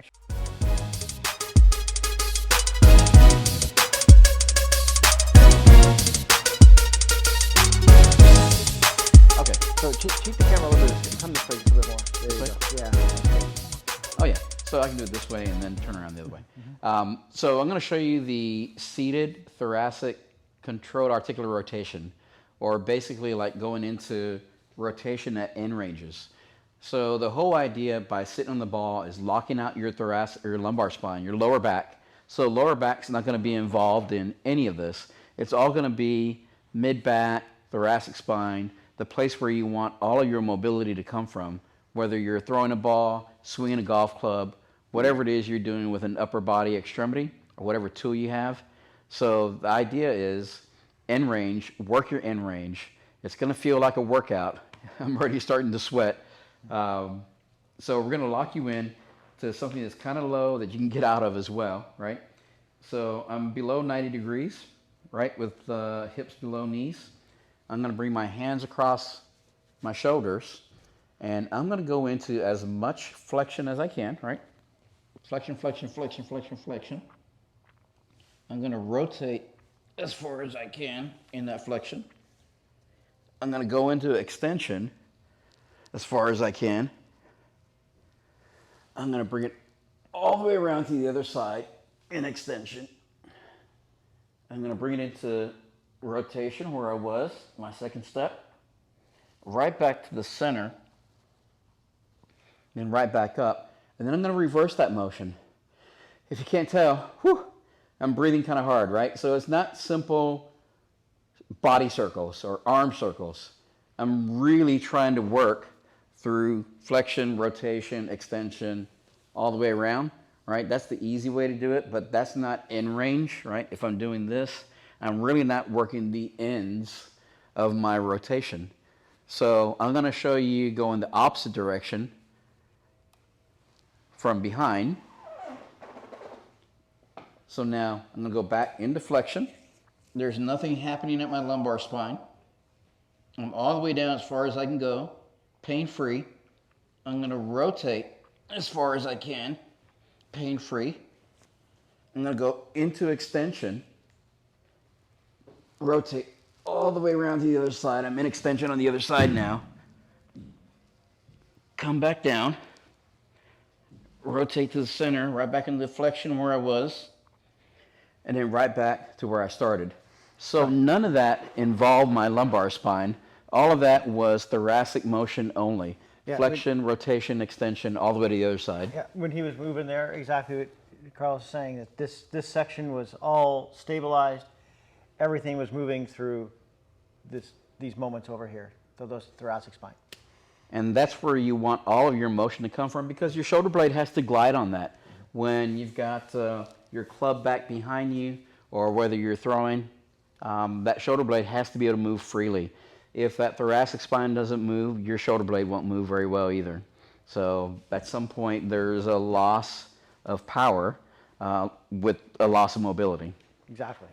Okay, so cheat the camera a little bit. Come this way just a bit more. There you go. Yeah. Oh yeah, so I can do it this way and then turn around the other way. So I'm going to show you the seated thoracic controlled articular rotation, or basically like going into rotation at end ranges. So the whole idea by sitting on the ball is locking out your thoracic, your lumbar spine, your lower back. So lower back's not going to be involved in any of this. It's all going to be mid-back, thoracic spine, the place where you want all of your mobility to come from, whether you're throwing a ball, swinging a golf club, whatever it is you're doing with an upper body extremity or whatever tool you have. So the idea is end range, work your end range. It's going to feel like a workout. I'm already starting to sweat. So we're going to lock you in to something that's kind of low that you can get out of as well, right? So I'm below 90 degrees, right, with hips below knees. I'm going to bring my hands across my shoulders, and I'm going to go into as much flexion as I can, right? Flexion, flexion, flexion, flexion, flexion. I'm going to rotate as far as I can in that flexion. I'm going to go into extension as far as I can. I'm going to bring it all the way around to the other side in extension. I'm going to bring it into rotation where I was, my second step, right back to the center, then right back up. And then I'm going to reverse that motion. If you can't tell, I'm breathing kind of hard, right? So it's not simple body circles or arm circles. I'm really trying to work through flexion, rotation, extension, all the way around, right? That's the easy way to do it, but that's not in range, right? If I'm doing this, I'm really not working the ends of my rotation. So I'm going to show you going the opposite direction from behind. So now I'm going to go back into flexion. There's nothing happening at my lumbar spine. I'm all the way down as far as I can go, pain-free. I'm going to rotate as far as I can, pain-free. I'm going to go into extension, rotate all the way around to the other side. I'm in extension on the other side now. Come back down, rotate to the center, right back into flexion where I was, and then right back to where I started. So none of that involved my lumbar spine. All of that was thoracic motion only. Yeah, flexion, rotation, extension, all the way to the other side. Yeah, when he was moving there, exactly what Carl was saying, that this section was all stabilized. Everything was moving through these moments over here, so those thoracic spine. And that's where you want all of your motion to come from, because your shoulder blade has to glide on that. When you've got your club back behind you, or whether you're throwing, that shoulder blade has to be able to move freely. If that thoracic spine doesn't move, your shoulder blade won't move very well either. So at some point, there's a loss of power with a loss of mobility. Exactly.